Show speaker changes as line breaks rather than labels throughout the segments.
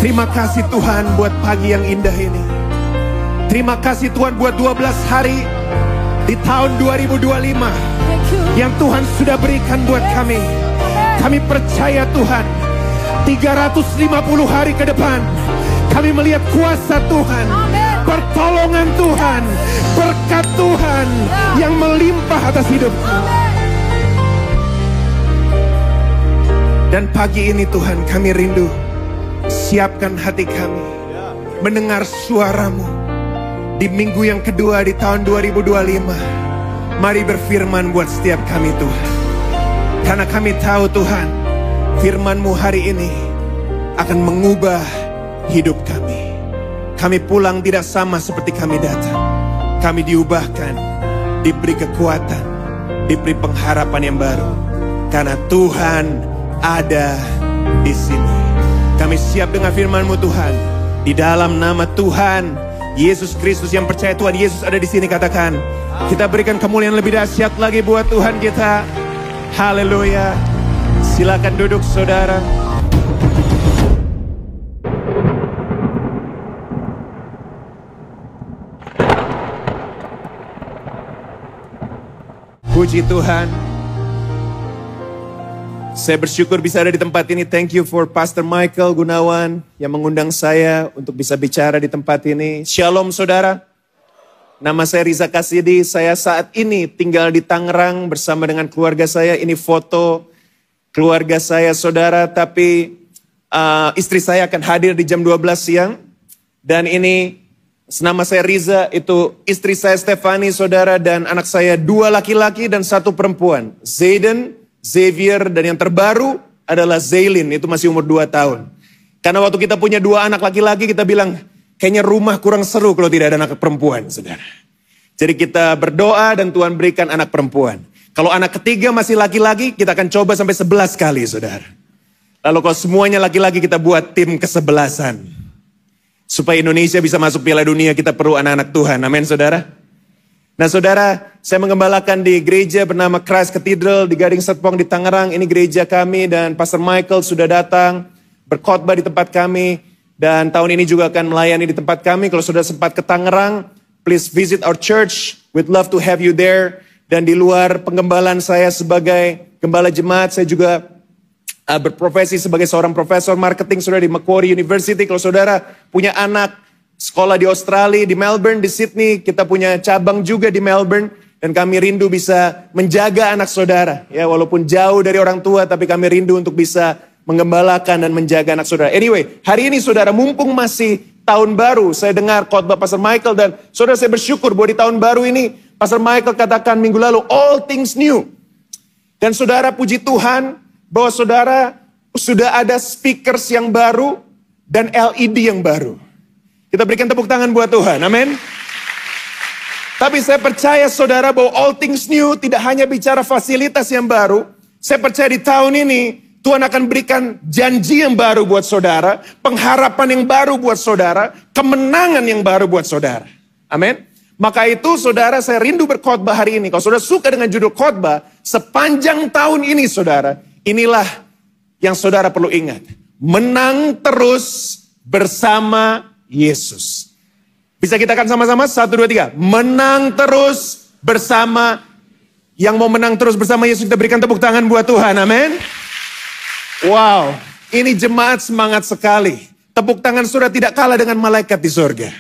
Terima kasih Tuhan buat pagi yang indah ini. Terima kasih Tuhan buat 12 hari di tahun 2025 yang Tuhan sudah berikan buat kami. Kami percaya Tuhan, 350 hari ke depan kami melihat kuasa Tuhan, pertolongan Tuhan, berkat Tuhan yang melimpah atas hidup. Dan pagi ini Tuhan, kami rindu, siapkan hati kami mendengar suara-Mu di minggu yang kedua di tahun 2025. Mari berfirman buat setiap kami Tuhan, karena kami tahu Tuhan, firman-Mu hari ini akan mengubah hidup kami. Kami pulang tidak sama seperti kami datang. Kami diubahkan, diberi kekuatan, diberi pengharapan yang baru, karena Tuhan ada di sini. Kami siap dengan firman-Mu Tuhan. Di dalam nama Tuhan Yesus Kristus, yang percaya Tuhan Yesus ada di sini, katakan, kita berikan kemuliaan lebih dahsyat lagi buat Tuhan kita. Haleluya. Silakan duduk saudara. Puji Tuhan. Saya bersyukur bisa ada di tempat ini. Thank you for Pastor Michael Gunawan yang mengundang saya untuk bisa bicara di tempat ini. Shalom saudara. Nama saya Riza Kasidi. Saya saat ini tinggal di Tangerang bersama dengan keluarga saya. Ini foto keluarga saya saudara. Tapi istri saya akan hadir di jam 12 siang. Dan ini nama saya Riza, itu istri saya Stefani saudara. Dan anak saya 2 laki-laki dan 1 perempuan. Zayden, Xavier, dan yang terbaru adalah Zaylin, itu masih umur 2 tahun. Karena waktu kita punya 2 anak laki-laki, kita bilang, kayaknya rumah kurang seru kalau tidak ada anak perempuan, saudara. Jadi kita berdoa dan Tuhan berikan anak perempuan. Kalau anak ketiga masih laki-laki, kita akan coba sampai 11 kali, saudara. Lalu kalau semuanya laki-laki, kita buat tim ke-11an. Supaya Indonesia bisa masuk Piala Dunia, kita perlu anak-anak Tuhan. Amin, saudara. Nah saudara, saya mengembalakan di gereja bernama Christ Cathedral di Gading Serpong di Tangerang. Ini gereja kami dan Pastor Michael sudah datang berkhotbah di tempat kami. Dan tahun ini juga akan melayani di tempat kami. Kalau sudah sempat ke Tangerang, please visit our church. We'd love to have you there. Dan di luar penggembalaan saya sebagai gembala jemaat, saya juga berprofesi sebagai seorang profesor marketing saudara di Macquarie University. Kalau saudara punya anak sekolah di Australia, di Melbourne, di Sydney, kita punya cabang juga di Melbourne. Dan kami rindu bisa menjaga anak saudara. Ya, walaupun jauh dari orang tua, tapi kami rindu untuk bisa menggembalakan dan menjaga anak saudara. Anyway, hari ini saudara, mumpung masih tahun baru, saya dengar khotbah Pastor Michael. Dan saudara, saya bersyukur bahwa di tahun baru ini, Pastor Michael katakan minggu lalu, all things new. Dan saudara, puji Tuhan, bahwa saudara sudah ada speakers yang baru dan LED yang baru. Kita berikan tepuk tangan buat Tuhan, amin. Tapi saya percaya saudara bahwa all things new tidak hanya bicara fasilitas yang baru. Saya percaya di tahun ini Tuhan akan berikan janji yang baru buat saudara, pengharapan yang baru buat saudara, kemenangan yang baru buat saudara. Amin. Maka itu saudara, saya rindu berkhotbah hari ini. Kalau saudara suka dengan judul khotbah, sepanjang tahun ini saudara, inilah yang saudara perlu ingat. Menang terus bersama Yesus. Bisa kita kan sama-sama? 1, 2, 3. Menang terus bersama. Yang mau menang terus bersama Yesus, kita berikan tepuk tangan buat Tuhan. Amin. Wow. Ini jemaat semangat sekali. Tepuk tangan saudara tidak kalah dengan malaikat di surga.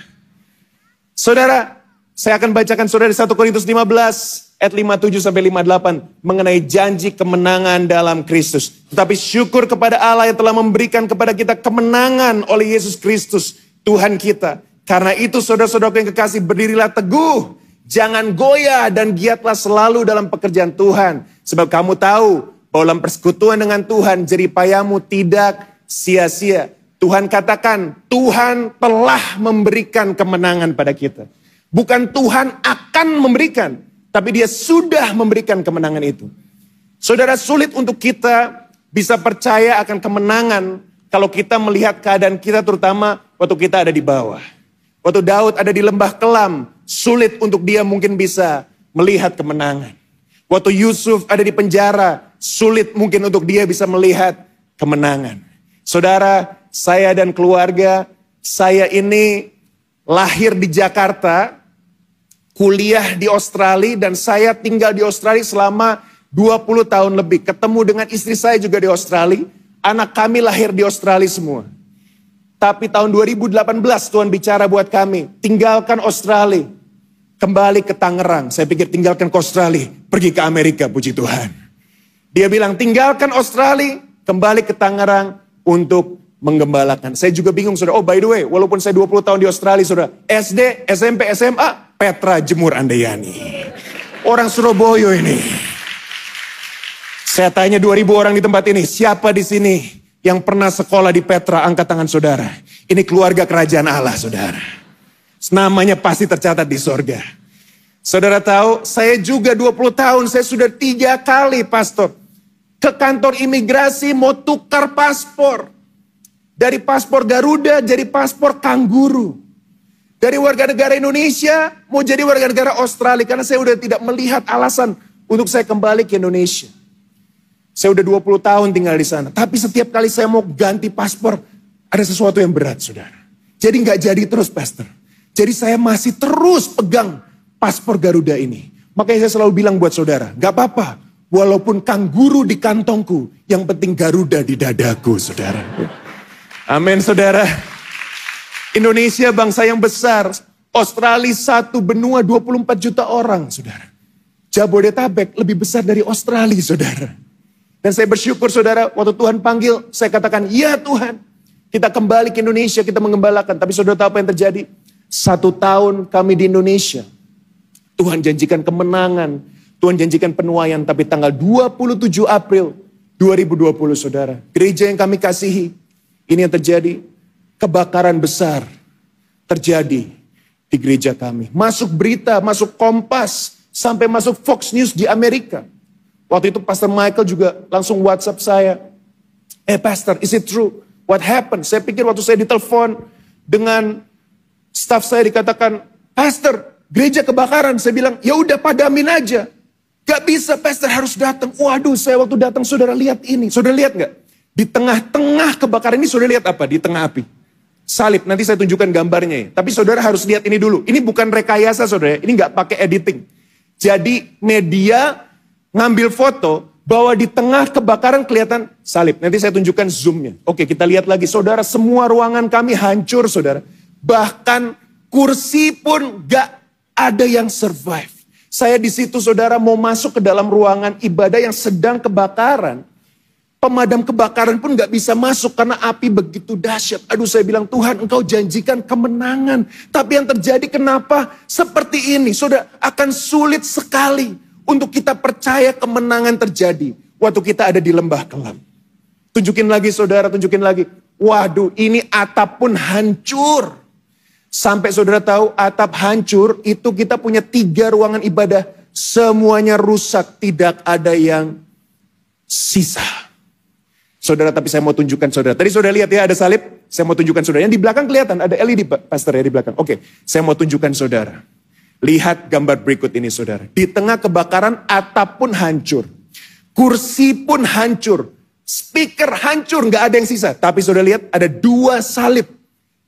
Saudara, saya akan bacakan saudara di 1 Korintus 15 ayat 57 sampai 58 mengenai janji kemenangan dalam Kristus. Tetapi syukur kepada Allah yang telah memberikan kepada kita kemenangan oleh Yesus Kristus Tuhan kita. Karena itu saudara-saudaraku yang kekasih, berdirilah teguh, jangan goyah dan giatlah selalu dalam pekerjaan Tuhan. Sebab kamu tahu bahwa dalam persekutuan dengan Tuhan jeripayamu tidak sia-sia. Tuhan katakan, Tuhan telah memberikan kemenangan pada kita. Bukan Tuhan akan memberikan, tapi Dia sudah memberikan kemenangan itu. Saudara, sulit untuk kita bisa percaya akan kemenangan kalau kita melihat keadaan kita, terutama waktu kita ada di bawah. Waktu Daud ada di lembah kelam, sulit untuk dia mungkin bisa melihat kemenangan. Waktu Yusuf ada di penjara, sulit mungkin untuk dia bisa melihat kemenangan. Saudara, saya dan keluarga. Saya ini lahir di Jakarta, kuliah di Australia, dan saya tinggal di Australia selama 20 tahun lebih. Ketemu dengan istri saya juga di Australia. Anak kami lahir di Australia semua. Tapi tahun 2018 Tuhan bicara buat kami, tinggalkan Australia. Kembali ke Tangerang. Saya pikir tinggalkan ke Australia, pergi ke Amerika, puji Tuhan. Dia bilang tinggalkan Australia, kembali ke Tangerang untuk menggembalakan. Saya juga bingung saudara. Oh by the way, walaupun saya 20 tahun di Australia saudara. SD, SMP, SMA, Petra Jemur Andayani. Orang Surabaya ini. Saya tanya 2000 orang di tempat ini. Siapa di sini yang pernah sekolah di Petra? Angkat tangan saudara. Ini keluarga kerajaan Allah saudara. Namanya pasti tercatat di sorga. Saudara tahu, saya juga 20 tahun, saya sudah 3 kali pastor. Ke kantor imigrasi mau tukar paspor. Dari paspor Garuda jadi paspor Kangguru. Dari warga negara Indonesia mau jadi warga negara Australia. Karena saya udah tidak melihat alasan untuk saya kembali ke Indonesia. Saya udah 20 tahun tinggal di sana. Tapi setiap kali saya mau ganti paspor, ada sesuatu yang berat saudara. Jadi gak jadi terus pastor. Jadi saya masih terus pegang paspor Garuda ini. Makanya saya selalu bilang buat saudara, gak apa-apa. Walaupun Kangguru di kantongku, yang penting Garuda di dadaku saudara. Amin saudara. Indonesia bangsa yang besar. Australia satu benua 24 juta orang saudara. Jabodetabek lebih besar dari Australia saudara. Dan saya bersyukur saudara, waktu Tuhan panggil, saya katakan, ya Tuhan. Kita kembali ke Indonesia, kita mengembalakan. Tapi saudara tahu apa yang terjadi? 1 tahun kami di Indonesia, Tuhan janjikan kemenangan, Tuhan janjikan penuaian, tapi tanggal 27 April 2020 saudara, gereja yang kami kasihi, ini yang terjadi, kebakaran besar terjadi di gereja kami. Masuk berita, masuk Kompas, sampai masuk Fox News di Amerika. Waktu itu Pastor Michael juga langsung WhatsApp saya, Pastor, is it true? What happened? Saya pikir waktu saya ditelepon dengan staff saya dikatakan, Pastor, gereja kebakaran. Saya bilang, ya udah padamin aja. Gak bisa, Pastor harus datang. Waduh, saya waktu datang, saudara lihat ini. Saudara lihat gak? Di tengah-tengah kebakaran ini, saudara lihat apa? Di tengah api. Salib, nanti saya tunjukkan gambarnya ya. Tapi saudara harus lihat ini dulu. Ini bukan rekayasa saudara, ini gak pakai editing. Jadi media ngambil foto, bahwa di tengah kebakaran kelihatan salib. Nanti saya tunjukkan zoomnya. Oke, kita lihat lagi. Saudara, semua ruangan kami hancur saudara. Bahkan kursi pun gak ada yang survive. Saya di situ saudara mau masuk ke dalam ruangan ibadah yang sedang kebakaran. Pemadam kebakaran pun gak bisa masuk karena api begitu dahsyat. Aduh saya bilang Tuhan engkau janjikan kemenangan. Tapi yang terjadi kenapa seperti ini? Saudara akan sulit sekali untuk kita percaya kemenangan terjadi. Waktu kita ada di lembah kelam. Tunjukin lagi saudara, tunjukin lagi. Waduh ini atap pun hancur. Sampai saudara tahu atap hancur itu kita punya 3 ruangan ibadah. Semuanya rusak, tidak ada yang sisa. Saudara, tapi saya mau tunjukkan saudara. Tadi saudara lihat ya ada salib, saya mau tunjukkan saudara. Yang di belakang kelihatan ada LED pastor ya di belakang. Oke, saya mau tunjukkan saudara. Lihat gambar berikut ini saudara. Di tengah kebakaran atap pun hancur. Kursi pun hancur. Speaker hancur, gak ada yang sisa. Tapi saudara lihat ada 2 salib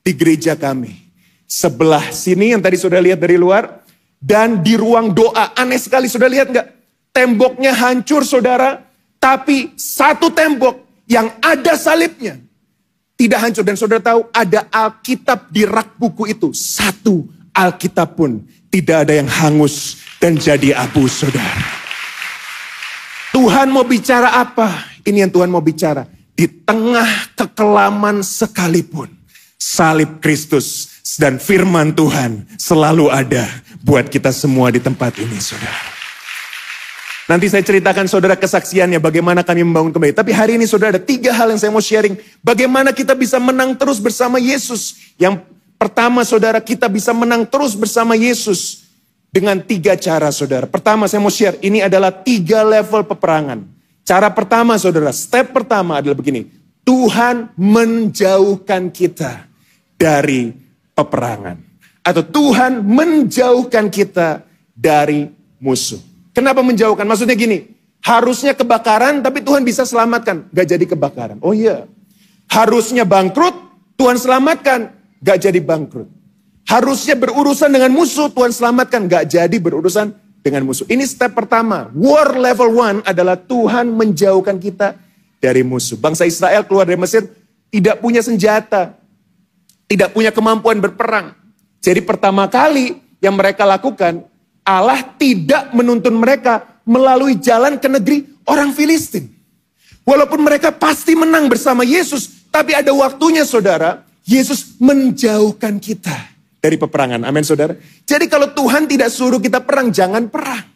di gereja kami. Sebelah sini yang tadi sudah lihat dari luar. Dan di ruang doa. Aneh sekali, sudah lihat gak? Temboknya hancur saudara. Tapi satu tembok yang ada salibnya. Tidak hancur. Dan saudara tahu ada Alkitab di rak buku itu. 1 Alkitab pun tidak ada yang hangus dan jadi abu saudara. Tuhan mau bicara apa? Ini yang Tuhan mau bicara. Di tengah kekelaman sekalipun. Salib Kristus dan firman Tuhan selalu ada buat kita semua di tempat ini saudara. Nanti saya ceritakan saudara kesaksiannya bagaimana kami membangun kembali. Tapi hari ini saudara ada 3 hal yang saya mau sharing. Bagaimana kita bisa menang terus bersama Yesus. Yang pertama saudara kita bisa menang terus bersama Yesus. Dengan 3 cara saudara. Pertama saya mau share ini adalah 3 level peperangan. Cara pertama saudara, step pertama adalah begini. Tuhan menjauhkan kita dari peperangan. Atau Tuhan menjauhkan kita dari musuh. Kenapa menjauhkan? Maksudnya gini, harusnya kebakaran tapi Tuhan bisa selamatkan. Gak jadi kebakaran. Oh iya. Harusnya bangkrut, Tuhan selamatkan, gak jadi bangkrut. Harusnya berurusan dengan musuh, Tuhan selamatkan, gak jadi berurusan dengan musuh. Ini step pertama. War level 1 adalah Tuhan menjauhkan kita dari musuh. Bangsa Israel keluar dari Mesir, tidak punya senjata, tidak punya kemampuan berperang. Jadi pertama kali yang mereka lakukan, Allah tidak menuntun mereka melalui jalan ke negeri orang Filistin. Walaupun mereka pasti menang bersama Yesus, tapi ada waktunya saudara, Yesus menjauhkan kita dari peperangan. Amin saudara. Jadi kalau Tuhan tidak suruh kita perang, jangan perang.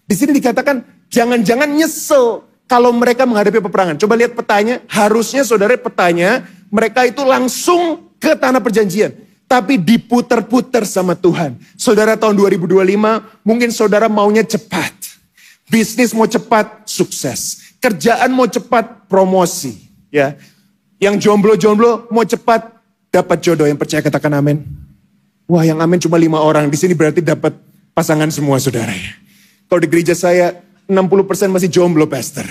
Di sini dikatakan jangan-jangan nyesel kalau mereka menghadapi peperangan. Coba lihat petanya, harusnya saudara petanya mereka itu langsung ke tanah perjanjian. Tapi diputer-puter sama Tuhan. Saudara tahun 2025 mungkin saudara maunya cepat. Bisnis mau cepat, sukses. Kerjaan mau cepat, promosi. Ya, yang jomblo-jomblo mau cepat dapat jodoh. Yang percaya katakan amin. Wah, yang amin cuma 5 orang. Di sini berarti dapat pasangan semua saudara. Kalau di gereja saya 60% masih jomblo, pastor.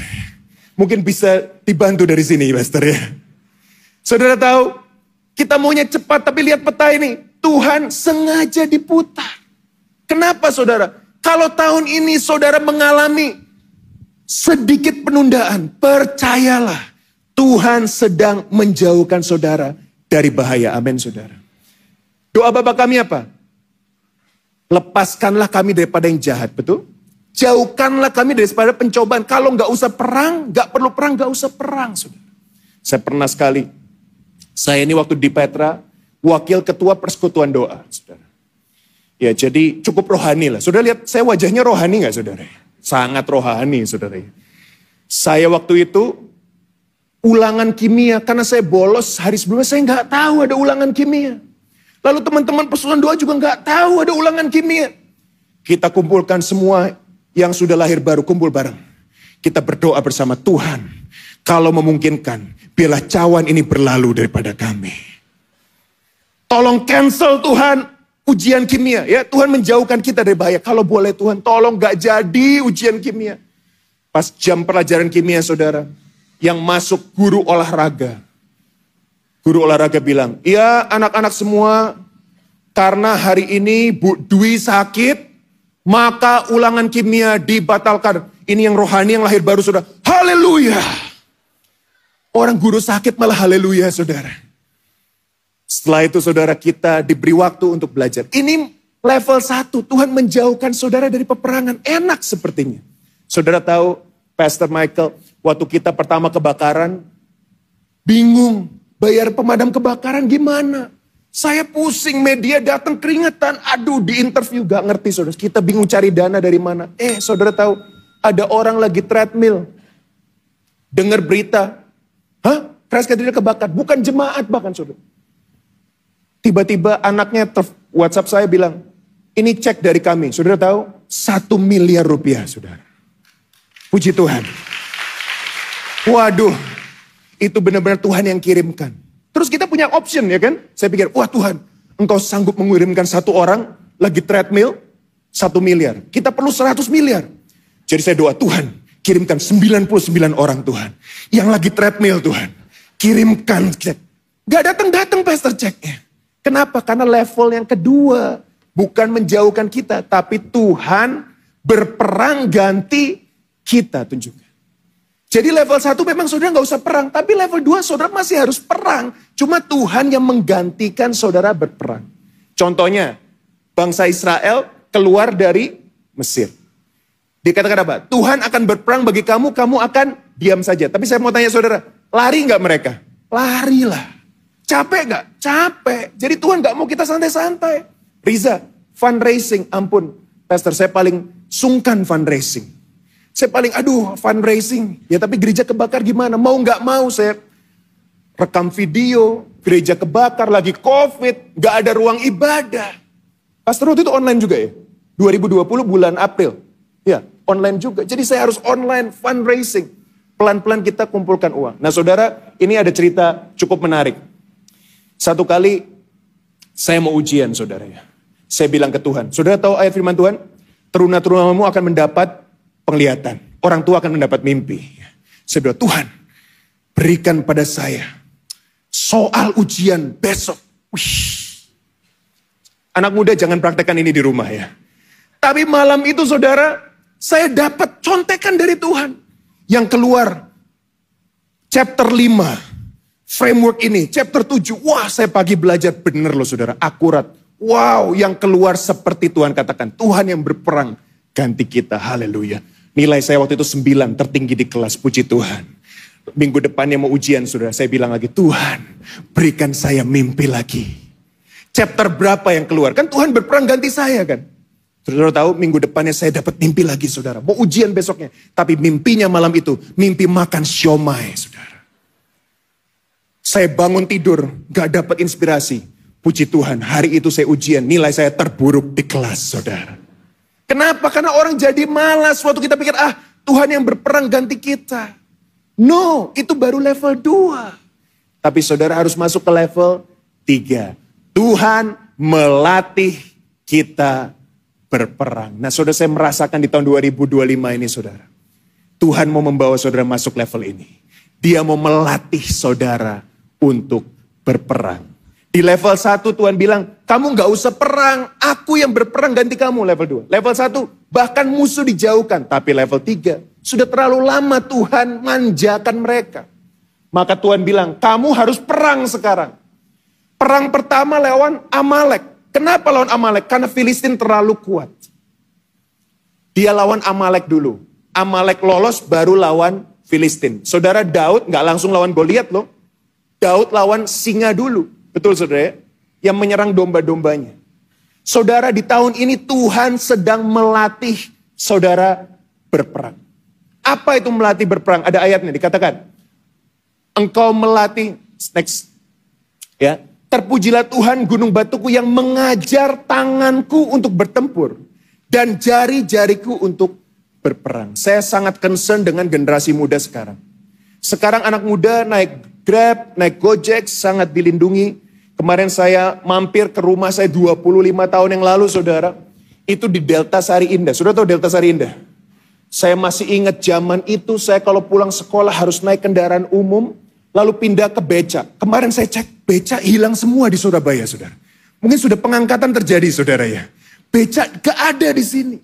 Mungkin bisa dibantu dari sini, pastor ya. Saudara tahu, kita maunya cepat, tapi lihat peta ini. Tuhan sengaja diputar. Kenapa saudara? Kalau tahun ini saudara mengalami sedikit penundaan, percayalah. Tuhan sedang menjauhkan saudara dari bahaya. Amin saudara. Doa Bapa kami apa? Lepaskanlah kami daripada yang jahat, betul? Jauhkanlah kami daripada pencobaan. Kalau nggak usah perang, nggak perlu perang, nggak usah perang saudara. Saya pernah sekali, saya ini waktu di Petra, wakil ketua persekutuan doa saudara. Ya jadi cukup rohani lah. Saudara lihat saya wajahnya rohani gak saudara? Sangat rohani saudara. Saya waktu itu ulangan kimia. Karena saya bolos hari sebelumnya saya gak tahu ada ulangan kimia. Lalu teman-teman persekutuan doa juga gak tahu ada ulangan kimia. Kita kumpulkan semua yang sudah lahir baru kumpul bareng. Kita berdoa bersama Tuhan. Kalau memungkinkan biarlah cawan ini berlalu daripada kami. Tolong cancel Tuhan. Ujian kimia, ya Tuhan menjauhkan kita dari bahaya. Kalau boleh Tuhan, tolong gak jadi ujian kimia. Pas jam pelajaran kimia saudara, yang masuk guru olahraga. Guru olahraga bilang, ya anak-anak semua, karena hari ini Bu Dwi sakit, maka ulangan kimia dibatalkan. Ini yang rohani, yang lahir baru saudara. Haleluya. Orang guru sakit malah haleluya saudara. Setelah itu saudara kita diberi waktu untuk belajar. Ini level 1, Tuhan menjauhkan saudara dari peperangan. Enak sepertinya. Saudara tahu, Pastor Michael, waktu kita pertama kebakaran, bingung bayar pemadam kebakaran gimana. Saya pusing, media datang keringetan. Aduh, di interview gak ngerti saudara. Kita bingung cari dana dari mana. Saudara tahu, ada orang lagi treadmill. Dengar berita. Hah? Crash Cathedral kebakar. Bukan jemaat bahkan saudara. Tiba-tiba anaknya WhatsApp saya bilang, ini cek dari kami. Saudara tahu, 1 miliar rupiah saudara. Puji Tuhan. Waduh, itu benar-benar Tuhan yang kirimkan. Terus kita punya option ya kan. Saya pikir, wah Tuhan, engkau sanggup mengirimkan 1 orang lagi treadmill 1 miliar. Kita perlu 100 miliar. Jadi saya doa, Tuhan kirimkan 99 orang Tuhan. Yang lagi treadmill Tuhan. Kirimkan cek. Gak datang-datang pastor ceknya. Kenapa? Karena level yang kedua. Bukan menjauhkan kita. Tapi Tuhan berperang ganti kita tunjukkan. Jadi level 1 memang saudara gak usah perang. Tapi level 2 saudara masih harus perang. Cuma Tuhan yang menggantikan saudara berperang. Contohnya, bangsa Israel keluar dari Mesir. Dikatakan apa? Tuhan akan berperang bagi kamu, kamu akan diam saja. Tapi saya mau tanya saudara, lari gak mereka? Larilah. Capek gak? Capek. Jadi Tuhan gak mau kita santai-santai. Riza, fundraising, ampun. Pastor, saya paling sungkan fundraising. Saya paling, fundraising. Ya tapi gereja kebakar gimana? Mau gak mau saya rekam video, gereja kebakar, lagi COVID, gak ada ruang ibadah. Pastor, waktu itu online juga ya? 2020 bulan April. Ya, online juga. Jadi saya harus online fundraising. Pelan-pelan kita kumpulkan uang. Nah saudara, ini ada cerita cukup menarik. Satu kali saya mau ujian saudara ya. Saya bilang ke Tuhan, saudara tahu ayat firman Tuhan? Teruna-terunamu akan mendapat penglihatan. Orang tua akan mendapat mimpi. Saya bilang, Tuhan berikan pada saya soal ujian besok. Wih. Anak muda jangan praktekkan ini di rumah ya. Tapi malam itu saudara, saya dapat contekan dari Tuhan. Yang keluar chapter 5, framework ini, chapter 7. Wah, saya pagi belajar bener loh saudara, akurat. Wow, yang keluar seperti Tuhan katakan. Tuhan yang berperang ganti kita, haleluya. Nilai saya waktu itu 9, tertinggi di kelas, puji Tuhan. Minggu depannya mau ujian saudara, saya bilang lagi, Tuhan berikan saya mimpi lagi. Chapter berapa yang keluar? Kan Tuhan berperang ganti saya kan. Saudara tahu minggu depannya saya dapat mimpi lagi saudara. Mau ujian besoknya. Tapi mimpinya malam itu, mimpi makan siomay saudara. Saya bangun tidur, gak dapat inspirasi. Puji Tuhan, hari itu saya ujian, nilai saya terburuk di kelas saudara. Kenapa? Karena orang jadi malas waktu kita pikir, Tuhan yang berperang ganti kita. No, itu baru level 2. Tapi saudara harus masuk ke level 3. Tuhan melatih kita berperang. Nah saudara, saya merasakan di tahun 2025 ini saudara. Tuhan mau membawa saudara masuk level ini. Dia mau melatih saudara untuk berperang. Di level 1 Tuhan bilang, kamu gak usah perang, aku yang berperang ganti kamu. Level 2. Level 1, bahkan musuh dijauhkan. Tapi level 3, sudah terlalu lama Tuhan manjakan mereka. Maka Tuhan bilang, kamu harus perang sekarang. Perang pertama lawan Amalek. Kenapa lawan Amalek? Karena Filistin terlalu kuat. Dia lawan Amalek dulu. Amalek lolos baru lawan Filistin. Saudara, Daud gak langsung lawan Goliat loh. Daud lawan singa dulu. Betul saudara ya? Yang menyerang domba-dombanya. Saudara, di tahun ini Tuhan sedang melatih saudara berperang. Apa itu melatih berperang? Ada ayatnya dikatakan. Engkau melatih, next. Ya. Terpujilah Tuhan gunung batuku yang mengajar tanganku untuk bertempur. Dan jari-jariku untuk berperang. Saya sangat concern dengan generasi muda sekarang. Sekarang anak muda naik Grab, naik Gojek, sangat dilindungi. Kemarin saya mampir ke rumah saya 25 tahun yang lalu saudara. Itu di Delta Sari Indah. Sudah tahu Delta Sari Indah? Saya masih ingat zaman itu saya kalau pulang sekolah harus naik kendaraan umum. Lalu pindah ke beca. Kemarin saya cek beca hilang semua di Surabaya saudara. Mungkin sudah pengangkatan terjadi saudara ya. Beca gak ada di sini.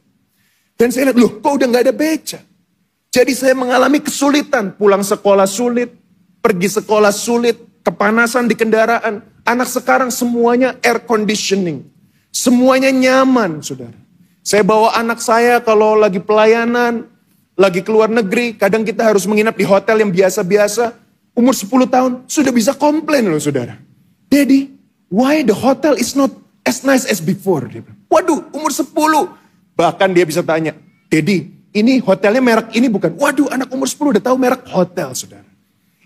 Dan saya lihat, loh kok udah gak ada beca. Jadi saya mengalami kesulitan. Pulang sekolah sulit, pergi sekolah sulit, kepanasan di kendaraan. Anak sekarang semuanya air conditioning. Semuanya nyaman saudara. Saya bawa anak saya kalau lagi pelayanan, lagi keluar negeri. Kadang kita harus menginap di hotel yang biasa-biasa. Umur 10 tahun sudah bisa komplain loh saudara. Daddy, why the hotel is not as nice as before? Dia bilang, waduh, umur 10. Bahkan dia bisa tanya, Daddy, ini hotelnya merek ini bukan? Waduh, anak umur 10 udah tahu merek hotel saudara.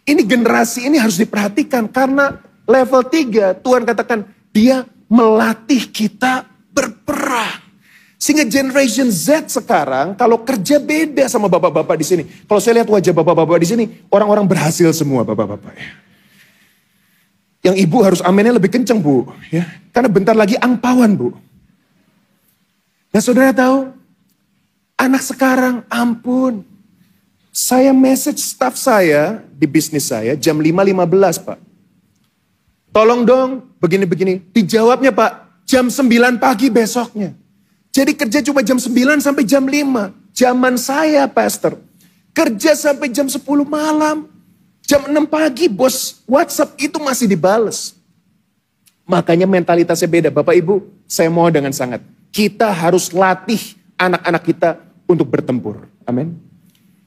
Ini generasi ini harus diperhatikan karena level 3 Tuhan katakan dia melatih kita berperang. Sehingga generation Z sekarang kalau kerja beda sama bapak-bapak di sini. Kalau saya lihat wajah bapak-bapak di sini, orang-orang berhasil semua bapak-bapak ya. Yang ibu harus amennya lebih kenceng bu, ya. Karena bentar lagi angpauan bu. Nah saudara tahu, anak sekarang ampun. Saya message staff saya di bisnis saya jam 5.15 pak. Tolong dong begini-begini. Dijawabnya pak jam 9 pagi besoknya. Jadi kerja cuma jam 9 sampai jam 5. Zaman saya pastor. Kerja sampai jam 10 malam. Jam 6 pagi bos WhatsApp itu masih dibales. Makanya mentalitasnya beda. Bapak Ibu, saya mau dengan sangat. Kita harus latih anak-anak kita untuk bertempur. Amin.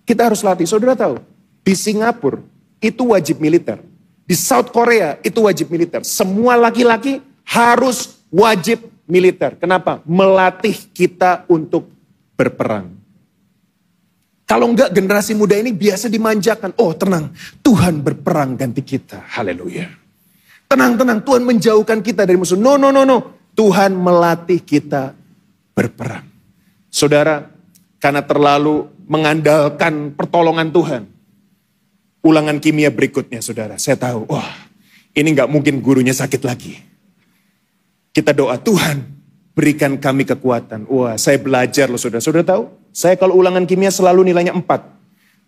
Kita harus latih. Saudara tahu, di Singapura itu wajib militer. Di South Korea itu wajib militer. Semua laki-laki harus wajib militer. Kenapa? Melatih kita untuk berperang. Kalau enggak generasi muda ini biasa dimanjakan. Oh tenang, Tuhan berperang ganti kita. Haleluya. Tenang, Tuhan menjauhkan kita dari musuh. No. Tuhan melatih kita berperang. Saudara, karena terlalu mengandalkan pertolongan Tuhan. Ulangan kimia berikutnya saudara. Saya tahu, ini enggak mungkin gurunya sakit lagi. Kita doa, Tuhan berikan kami kekuatan. Wah, saya belajar loh saudara. Saudara tahu, saya kalau ulangan kimia selalu nilainya 4.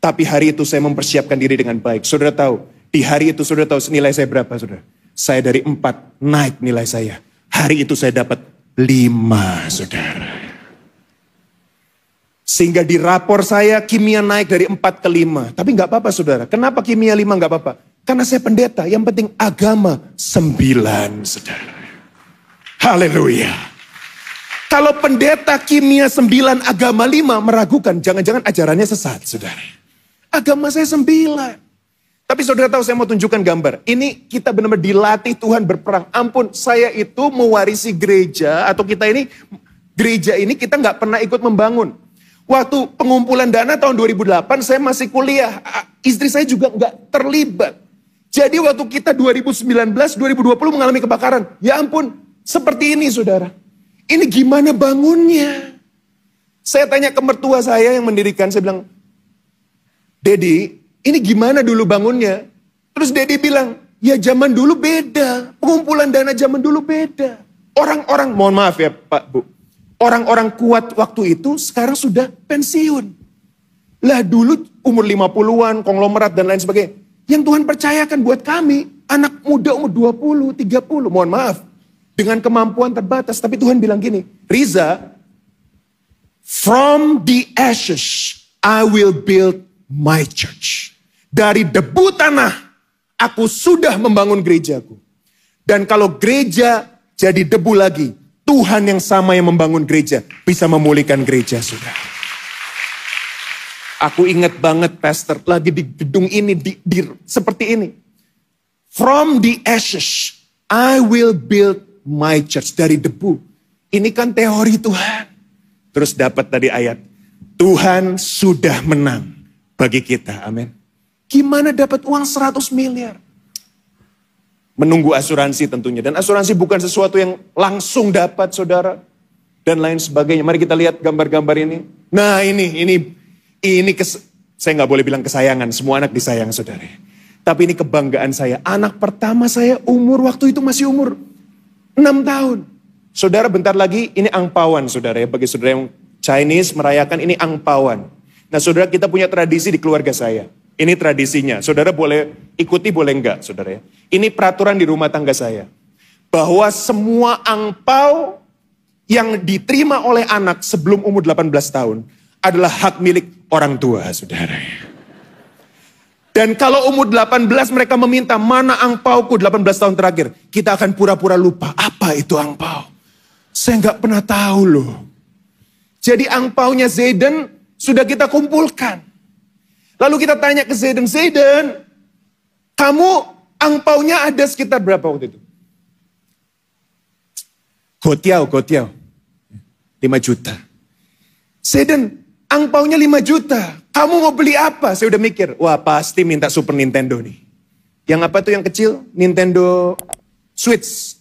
Tapi hari itu saya mempersiapkan diri dengan baik. Saudara tahu, Di hari itu saudara tahu nilai saya berapa saudara? Saya dari 4 naik nilai saya. Hari itu saya dapat 5 saudara. Sehingga di rapor saya kimia naik dari 4 ke 5. Tapi gak apa-apa saudara. Kenapa kimia 5 gak apa-apa? Karena saya pendeta. Yang penting agama 9 saudara. Haleluya. Kalau pendeta kimia 9 agama 5 meragukan. Jangan-jangan ajarannya sesat saudara. Agama saya 9. Tapi saudara tahu saya mau tunjukkan gambar. Ini kita benar-benar dilatih Tuhan berperang. Ampun, saya itu mewarisi gereja atau kita ini, gereja ini kita nggak pernah ikut membangun. Waktu pengumpulan dana tahun 2008 saya masih kuliah. Istri saya juga nggak terlibat. Jadi waktu kita 2019, 2020 mengalami kebakaran. Ya ampun, seperti ini saudara. Ini gimana bangunnya? Saya tanya ke mertua saya yang mendirikan, saya bilang, Dedi, ini gimana dulu bangunnya? Terus Dedi bilang, ya zaman dulu beda. Pengumpulan dana zaman dulu beda. Orang-orang, mohon maaf ya Pak Bu. Orang-orang kuat waktu itu sekarang sudah pensiun. Lah dulu umur 50-an, konglomerat dan lain sebagainya. Yang Tuhan percayakan buat kami, anak muda umur 20, 30, mohon maaf. Dengan kemampuan terbatas. Tapi Tuhan bilang gini, Riza, from the ashes I will build my church. Dari debu tanah, aku sudah membangun gerejaku. Dan kalau gereja jadi debu lagi, Tuhan yang sama yang membangun gereja, bisa memulihkan gereja, saudara. Aku ingat banget pastor, lagi di gedung ini, seperti ini. From the ashes, I will build my church. Dari debu. Ini kan teori Tuhan. Terus dapat tadi ayat, Tuhan sudah menang bagi kita, amin. Gimana dapat uang 100 miliar? Menunggu asuransi tentunya. Dan asuransi bukan sesuatu yang langsung dapat saudara. Dan lain sebagainya. Mari kita lihat gambar-gambar ini. Nah ini saya nggak boleh bilang kesayangan. Semua anak disayang saudara. Tapi ini kebanggaan saya. Anak pertama saya waktu itu masih umur 6 tahun. Saudara bentar lagi ini angpauan saudara ya. Bagi saudara yang Chinese merayakan ini angpauan. Nah saudara kita punya tradisi di keluarga saya. Ini tradisinya. Saudara boleh ikuti, boleh enggak, saudara ya. Ini peraturan di rumah tangga saya. Bahwa semua angpau yang diterima oleh anak sebelum umur 18 tahun adalah hak milik orang tua, saudara ya. Dan kalau umur 18 mereka meminta, mana angpauku 18 tahun terakhir? Kita akan pura-pura lupa. Apa itu angpau? Saya enggak pernah tahu loh. Jadi angpaunya Zayden sudah kita kumpulkan. Lalu kita tanya ke Zayden, kamu angpaunya ada sekitar berapa waktu itu? Gotiao, 5 juta. Zayden, angpaunya 5 juta. Kamu mau beli apa? Saya udah mikir, wah pasti minta Super Nintendo nih. Yang apa tuh yang kecil? Nintendo Switch.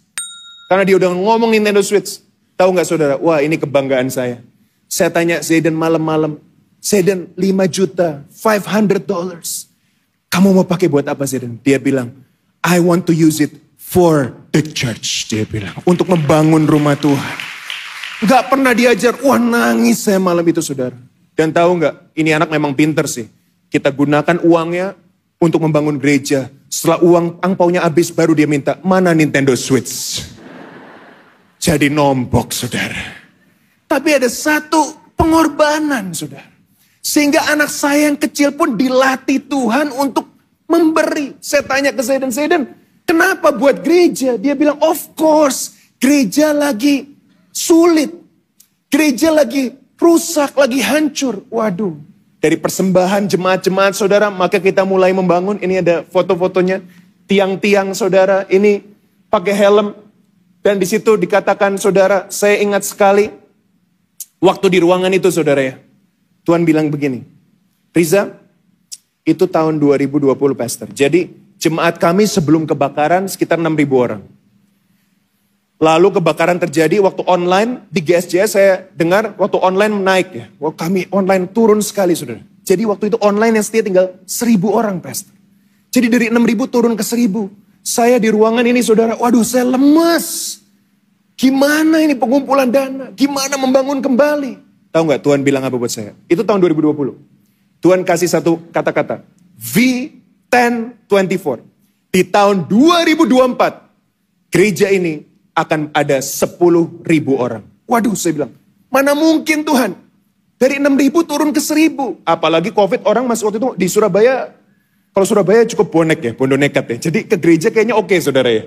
Karena dia udah ngomong Nintendo Switch. Tahu gak saudara? Wah ini kebanggaan saya. Saya tanya Zayden malam-malam. Zayden 5 juta, $500. Kamu mau pakai buat apa Zayden? Dia bilang, I want to use it for the church. Dia bilang, untuk membangun rumah Tuhan. Gak pernah diajar, wah nangis saya malam itu saudara. Dan tahu gak, ini anak memang pinter sih. Kita gunakan uangnya untuk membangun gereja. Setelah uang angpaunya habis baru dia minta, mana Nintendo Switch? Jadi nombok saudara. Tapi ada satu pengorbanan saudara. Sehingga anak saya yang kecil pun dilatih Tuhan untuk memberi. Saya tanya ke Zayden, kenapa buat gereja? Dia bilang, of course, gereja lagi sulit. Gereja lagi rusak, lagi hancur. Waduh, dari persembahan jemaat-jemaat saudara, maka kita mulai membangun. Ini ada foto-fotonya, tiang-tiang saudara, ini pakai helm. Dan di situ dikatakan saudara, saya ingat sekali, waktu di ruangan itu saudara ya. Tuhan bilang begini, Riza, itu tahun 2020 pastor. Jadi jemaat kami sebelum kebakaran sekitar 6.000 orang. Lalu kebakaran terjadi waktu online di GSJS saya dengar waktu online naik ya. Wah, kami online turun sekali saudara. Jadi waktu itu online yang setia tinggal 1.000 orang pastor. Jadi dari 6.000 turun ke 1.000. Saya di ruangan ini saudara, waduh saya lemas. Gimana ini pengumpulan dana? Gimana membangun kembali? Tahu nggak Tuhan bilang apa buat saya? Itu tahun 2020. Tuhan kasih satu kata-kata. V30 1024. Di tahun 2024, gereja ini akan ada 10.000 orang. Waduh, saya bilang, mana mungkin Tuhan? Dari 6.000 turun ke 1.000. Apalagi COVID, orang masih waktu itu di Surabaya. Kalau Surabaya cukup bonek ya, bondo nekat ya. Jadi ke gereja kayaknya oke saudara ya.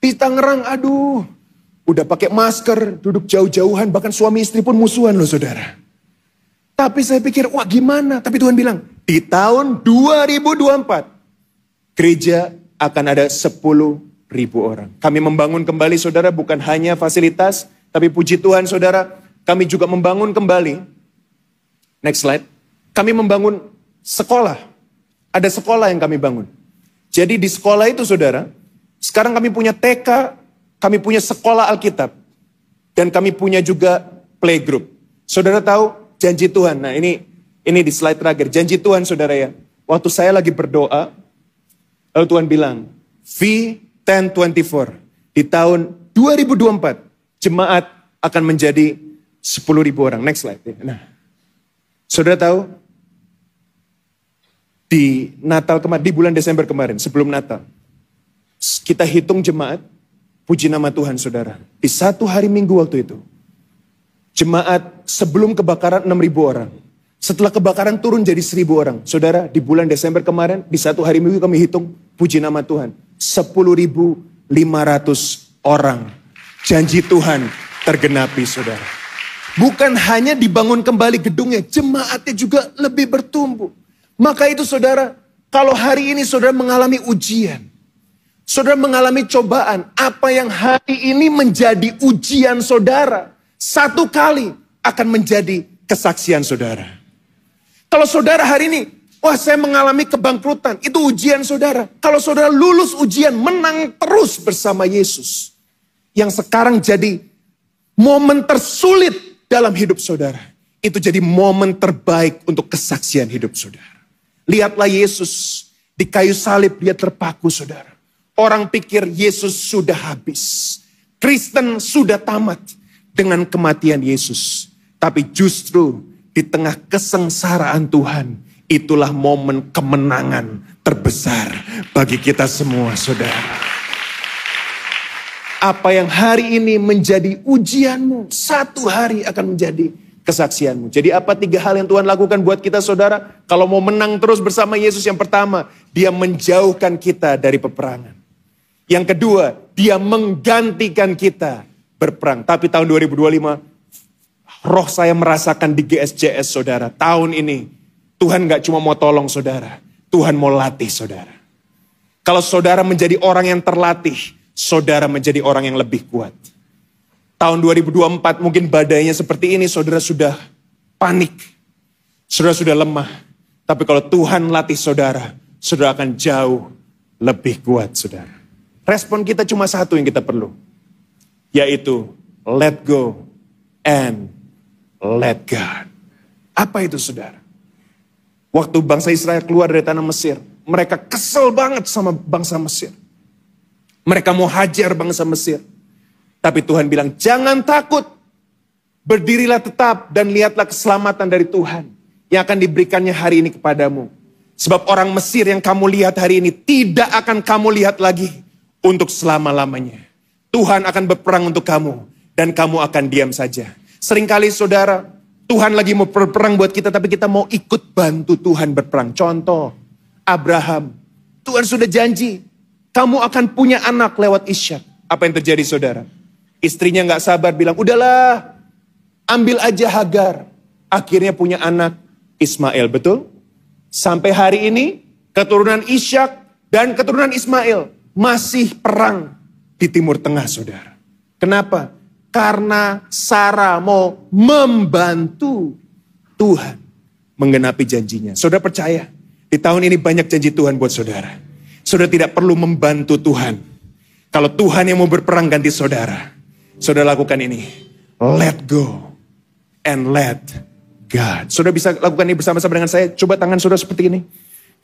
Di Tangerang, aduh, udah pakai masker, duduk jauh-jauhan, bahkan suami istri pun musuhan loh saudara. Tapi saya pikir, wah gimana? Tapi Tuhan bilang, di tahun 2024, gereja akan ada 10.000 orang. Kami membangun kembali saudara, bukan hanya fasilitas, tapi puji Tuhan saudara, kami juga membangun kembali. Next slide. Kami membangun sekolah. Ada sekolah yang kami bangun. Jadi di sekolah itu saudara, sekarang kami punya TK, kami punya sekolah Alkitab, dan kami punya juga playgroup. Saudara tahu janji Tuhan, nah ini di slide terakhir, janji Tuhan saudara ya. Waktu saya lagi berdoa, lalu Tuhan bilang, V1024, di tahun 2024, jemaat akan menjadi 10.000 orang. Next slide. Nah, saudara tahu, di Natal kemarin, di bulan Desember kemarin, sebelum Natal, kita hitung jemaat, puji nama Tuhan saudara. Di satu hari Minggu waktu itu, jemaat sebelum kebakaran 6.000 orang. Setelah kebakaran turun jadi 1.000 orang. Saudara, di bulan Desember kemarin, di satu hari Minggu kami hitung, puji nama Tuhan, 10.500 orang. Janji Tuhan tergenapi saudara. Bukan hanya dibangun kembali gedungnya, jemaatnya juga lebih bertumbuh. Maka itu saudara, kalau hari ini saudara mengalami ujian, saudara mengalami cobaan, apa yang hari ini menjadi ujian saudara, satu kali akan menjadi kesaksian saudara. Kalau saudara hari ini, wah saya mengalami kebangkrutan, itu ujian saudara. Kalau saudara lulus ujian, menang terus bersama Yesus, yang sekarang jadi momen tersulit dalam hidup saudara, itu jadi momen terbaik untuk kesaksian hidup saudara. Lihatlah Yesus di kayu salib, dia terpaku saudara. Orang pikir Yesus sudah habis. Kristen sudah tamat dengan kematian Yesus. Tapi justru di tengah kesengsaraan Tuhan, itulah momen kemenangan terbesar bagi kita semua saudara. Apa yang hari ini menjadi ujianmu, satu hari akan menjadi kesaksianmu. Jadi apa 3 hal yang Tuhan lakukan buat kita saudara? Kalau mau menang terus bersama Yesus, yang pertama, dia menjauhkan kita dari peperangan. Yang kedua, dia menggantikan kita berperang. Tapi tahun 2025, roh saya merasakan di GSJS saudara. Tahun ini, Tuhan gak cuma mau tolong saudara, Tuhan mau latih saudara. Kalau saudara menjadi orang yang terlatih, saudara menjadi orang yang lebih kuat. Tahun 2024 mungkin badainya seperti ini, saudara sudah panik. Saudara sudah lemah. Tapi kalau Tuhan latih saudara, saudara akan jauh lebih kuat saudara. Respon kita cuma satu yang kita perlu. Yaitu, let go and let God. Apa itu saudara? Waktu bangsa Israel keluar dari tanah Mesir, mereka kesel banget sama bangsa Mesir. Mereka mau hajar bangsa Mesir. Tapi Tuhan bilang, jangan takut. Berdirilah tetap dan lihatlah keselamatan dari Tuhan yang akan diberikannya hari ini kepadamu. Sebab orang Mesir yang kamu lihat hari ini tidak akan kamu lihat lagi untuk selama-lamanya. Tuhan akan berperang untuk kamu dan kamu akan diam saja. Seringkali saudara, Tuhan lagi mau berperang buat kita, tapi kita mau ikut bantu Tuhan berperang. Contoh, Abraham. Tuhan sudah janji, kamu akan punya anak lewat Ishak. Apa yang terjadi saudara? Istrinya gak sabar bilang, udahlah ambil aja Hagar. Akhirnya punya anak Ismail, betul? Sampai hari ini keturunan Ishak dan keturunan Ismail masih perang di Timur Tengah saudara. Kenapa? Karena Sarah mau membantu Tuhan menggenapi janjinya. Saudara percaya? Di tahun ini banyak janji Tuhan buat saudara. Saudara tidak perlu membantu Tuhan. Kalau Tuhan yang mau berperang ganti saudara, saudara lakukan ini. Let go and let God. Saudara bisa lakukan ini bersama-sama dengan saya. Coba tangan saudara seperti ini.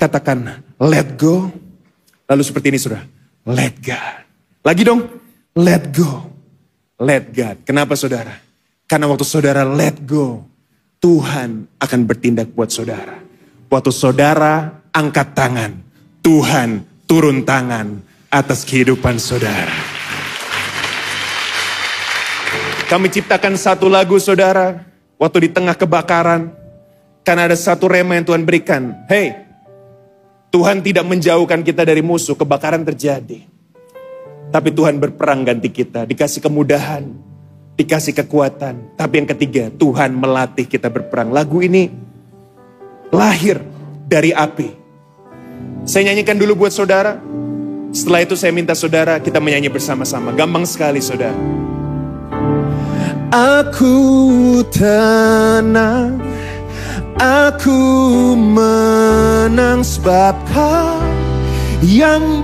Katakan let go. Lalu seperti ini saudara. Let God. Lagi dong. Let go. Let God. Kenapa saudara? Karena waktu saudara let go, Tuhan akan bertindak buat saudara. Waktu saudara angkat tangan, Tuhan turun tangan atas kehidupan saudara. Kami ciptakan satu lagu saudara, waktu di tengah kebakaran, karena ada satu rema yang Tuhan berikan. Hey, Tuhan tidak menjauhkan kita dari musuh, kebakaran terjadi. Tapi Tuhan berperang ganti kita, dikasih kemudahan, dikasih kekuatan. Tapi yang ketiga, Tuhan melatih kita berperang. Lagu ini lahir dari api. Saya nyanyikan dulu buat saudara. Setelah itu saya minta saudara kita menyanyi bersama-sama. Gampang sekali saudara. Aku tenang, aku menang sebab Kau yang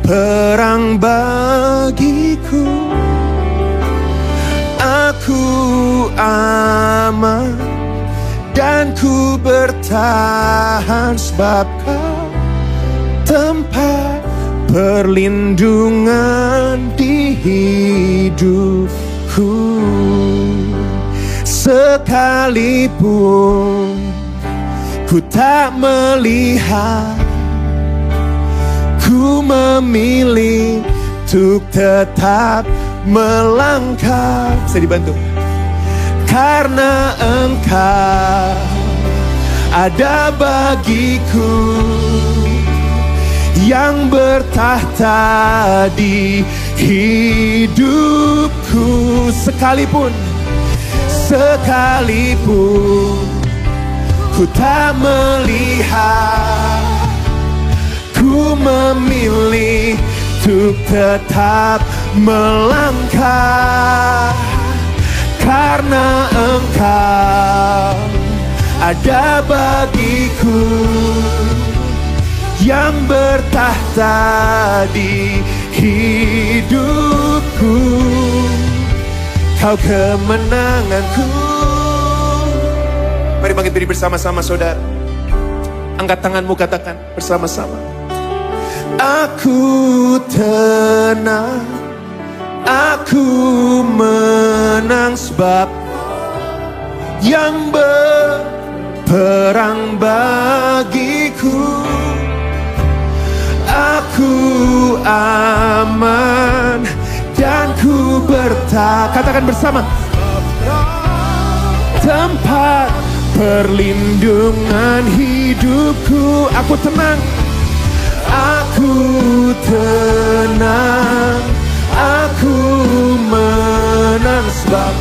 berperang bagiku. Aku aman dan ku bertahan sebab Kau tempat perlindungan di hidupku. Sekalipun ku tak melihat, ku memilih untuk tetap melangkah. Bisa dibantu? Karena Engkau ada bagiku, yang bertahta di hidupku. Sekalipun ku tak melihat, ku memilih untuk tetap melangkah. Karena Engkau ada bagiku, yang bertahta di hidupku. Kau kemenanganku. Mari bangkit berdiri bersama-sama saudara. Angkat tanganmu, katakan bersama-sama. Aku tenang, aku menang sebab yang berperang bagiku. Aku aman dan ku bertahan. Katakan bersama. Tempat perlindungan hidupku. Aku tenang, aku tenang, aku menang sebab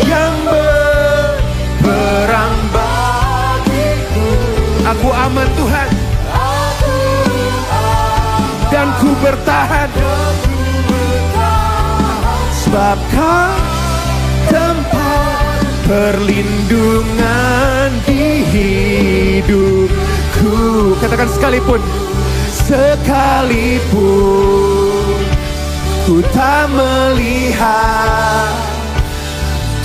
yang berperang bagiku. Aku aman Tuhan, dan ku bertahan sebab Kau tempat perlindungan di hidupku. Katakan sekalipun ku tak melihat,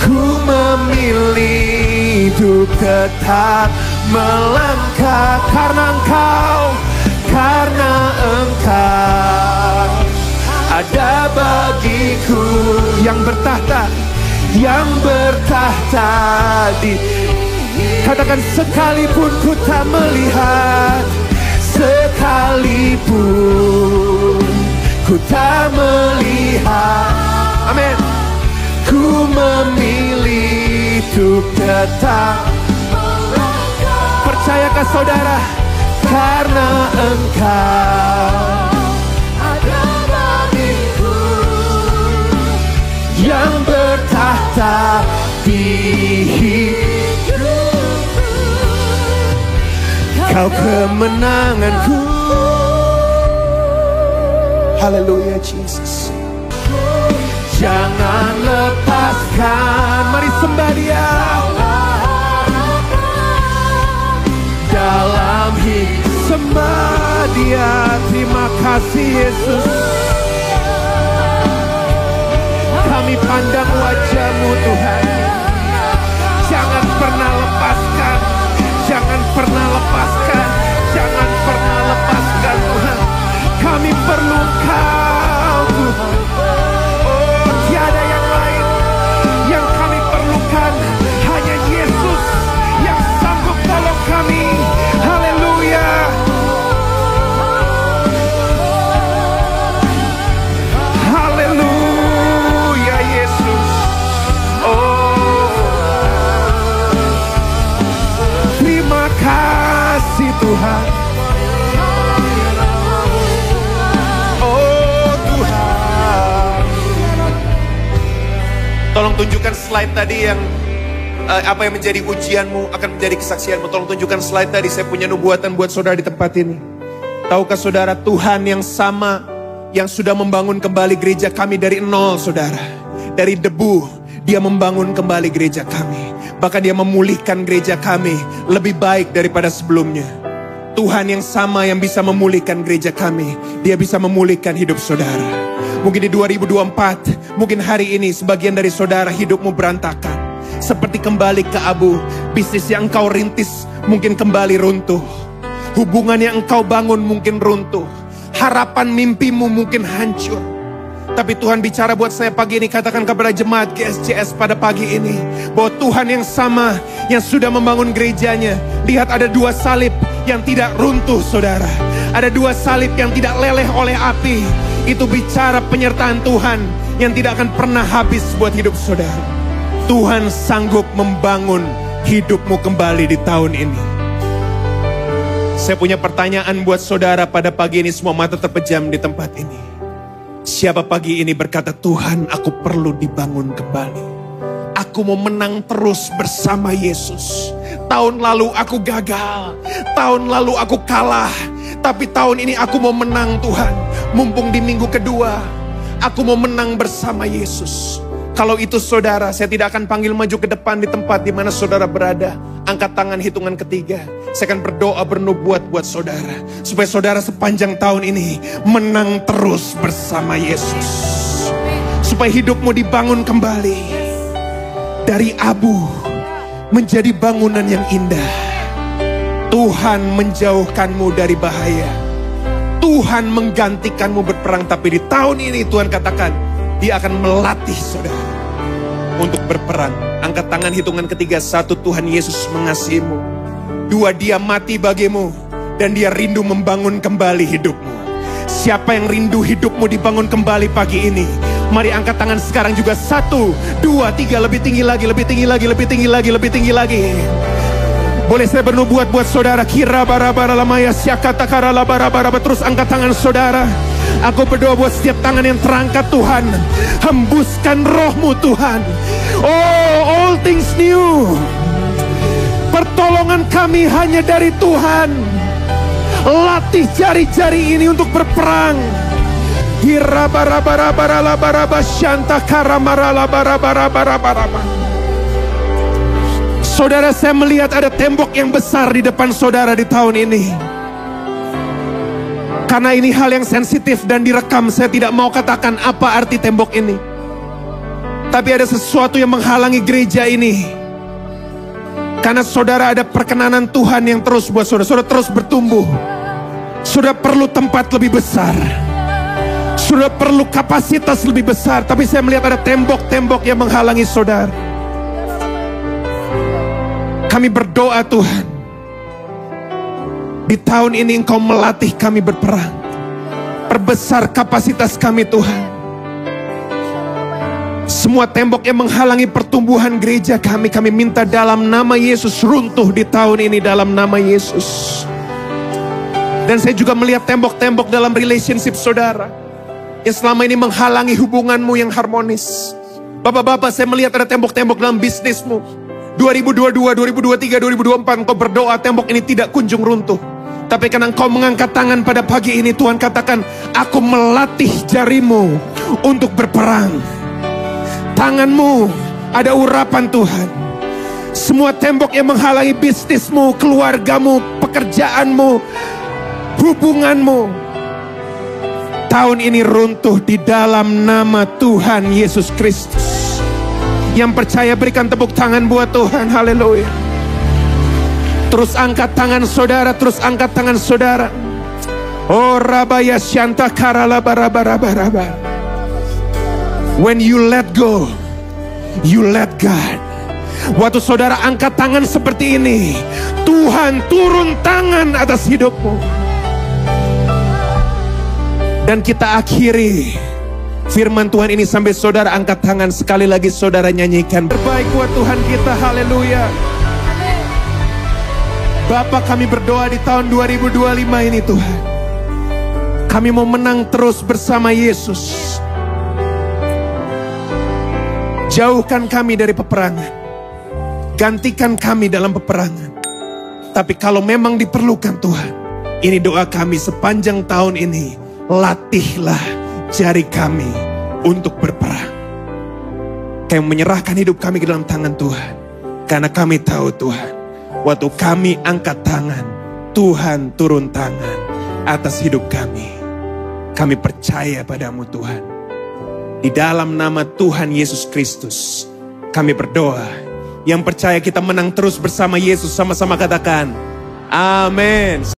ku memilih untuk tetap melangkah. Karena Engkau ada bagiku, yang bertahta di. Katakan sekalipun ku tak melihat, sekalipun ku tak melihat, amin, ku memilih untuk tetap. Percayakah saudara? Karena Engkau ada bagiku, yang bertahta di hidupku. Kau kemenanganku. Haleluya Jesus. Jangan lepaskan, mari sembah Dia dalam hidup. Sembah Dia. Terima kasih Yesus. Kami pandang wajah-Mu Tuhan. Jangan pernah lepaskan, jangan pernah lepaskan, jangan pernah lepaskan Tuhan. Kami perlu Engkau Tuhan. Oh, tiada yang lain yang kami perlukan, hanya Yesus yang sanggup tolong kami. Haleluya. Tolong tunjukkan slide tadi yang apa yang menjadi ujianmu akan menjadi kesaksianmu. Tolong tunjukkan slide tadi. Saya punya nubuatan buat saudara di tempat ini. Tahukah saudara, Tuhan yang sama yang sudah membangun kembali gereja kami dari nol, saudara. Dari debu, Dia membangun kembali gereja kami. Bahkan Dia memulihkan gereja kami lebih baik daripada sebelumnya. Tuhan yang sama yang bisa memulihkan gereja kami, Dia bisa memulihkan hidup saudara. Mungkin di 2024, mungkin hari ini sebagian dari saudara hidupmu berantakan. Seperti kembali ke abu. Bisnis yang engkau rintis mungkin kembali runtuh. Hubungan yang engkau bangun mungkin runtuh. Harapan mimpimu mungkin hancur. Tapi Tuhan bicara buat saya pagi ini. Katakan kepada jemaat GSJS pada pagi ini, bahwa Tuhan yang sama yang sudah membangun gerejanya. Lihat, ada 2 salib yang tidak runtuh, saudara. Ada 2 salib yang tidak leleh oleh api. Itu bicara penyertaan Tuhan yang tidak akan pernah habis buat hidup saudara. Tuhan sanggup membangun hidupmu kembali di tahun ini. Saya punya pertanyaan buat saudara pada pagi ini. Semua mata terpejam di tempat ini. Siapa pagi ini berkata, Tuhan, aku perlu dibangun kembali. Aku mau menang terus bersama Yesus. Tahun lalu aku gagal. Tahun lalu aku kalah. Tapi tahun ini aku mau menang, Tuhan. Mumpung di minggu kedua, aku mau menang bersama Yesus. Kalau itu saudara, saya tidak akan panggil maju ke depan di tempat di mana saudara berada. Angkat tangan hitungan ketiga. Saya akan berdoa bernubuat buat saudara. Supaya saudara sepanjang tahun ini menang terus bersama Yesus. Supaya hidupmu dibangun kembali. Dari abu menjadi bangunan yang indah. Tuhan menjauhkanmu dari bahaya. Tuhan menggantikanmu berperang. Tapi di tahun ini Tuhan katakan, Dia akan melatih saudara untuk berperang. Angkat tangan hitungan ketiga. 1, Tuhan Yesus mengasihimu. 2, Dia mati bagimu. Dan Dia rindu membangun kembali hidupmu. Siapa yang rindu hidupmu dibangun kembali pagi ini? Mari angkat tangan sekarang juga. 1, 2, 3. Lebih tinggi lagi, lebih tinggi lagi, lebih tinggi lagi, lebih tinggi lagi. Boleh saya bernubuat buat saudara. Kira bara-bara lamaya syakata kara bara-bara. Terus angkat tangan saudara. Aku berdoa buat setiap tangan yang terangkat, Tuhan. Hembuskan roh-Mu, Tuhan. Oh, all things new. Pertolongan kami hanya dari Tuhan. Latih jari-jari ini untuk berperang. Saudara, saya melihat ada tembok yang besar di depan saudara di tahun ini. Karena ini hal yang sensitif dan direkam, saya tidak mau katakan apa arti tembok ini. Tapi ada sesuatu yang menghalangi gereja ini. Karena saudara ada perkenanan Tuhan yang terus buat saudara. Saudara terus bertumbuh. Saudara perlu tempat lebih besar. Saudara perlu kapasitas lebih besar. Tapi saya melihat ada tembok-tembok yang menghalangi saudara. Kami berdoa, Tuhan, di tahun ini Engkau melatih kami berperang. Perbesar kapasitas kami, Tuhan. Semua tembok yang menghalangi pertumbuhan gereja kami, kami minta dalam nama Yesus runtuh di tahun ini dalam nama Yesus. Dan saya juga melihat tembok-tembok dalam relationship saudara yang selama ini menghalangi hubunganmu yang harmonis. Bapak-bapak, saya melihat ada tembok-tembok dalam bisnismu. 2022, 2023, 2024 engkau berdoa tembok ini tidak kunjung runtuh. Tapi karena engkau mengangkat tangan pada pagi ini, Tuhan katakan, aku melatih jarimu untuk berperang. Tanganmu ada urapan Tuhan. Semua tembok yang menghalangi bisnismu, keluargamu, pekerjaanmu, hubunganmu, tahun ini runtuh di dalam nama Tuhan Yesus Kristus. Yang percaya berikan tepuk tangan buat Tuhan. Haleluya. Terus angkat tangan saudara, terus angkat tangan saudara. Oh rabaya syanta karala barabarabaraba. When you let go, you let God. Waktu saudara angkat tangan seperti ini, Tuhan turun tangan atas hidupmu. Dan kita akhiri firman Tuhan ini sampai saudara angkat tangan. Sekali lagi saudara nyanyikan. Terbaik buat Tuhan kita, haleluya. Bapa, kami berdoa di tahun 2025 ini Tuhan, kami mau menang terus bersama Yesus. Jauhkan kami dari peperangan. Gantikan kami dalam peperangan. Tapi kalau memang diperlukan Tuhan, ini doa kami sepanjang tahun ini. Latihlah jari kami untuk berperang. Kami menyerahkan hidup kami ke dalam tangan Tuhan. Karena kami tahu Tuhan, waktu kami angkat tangan, Tuhan turun tangan atas hidup kami. Kami percaya padamu Tuhan. Di dalam nama Tuhan Yesus Kristus, kami berdoa. Yang percaya kita menang terus bersama Yesus, sama-sama katakan, amin.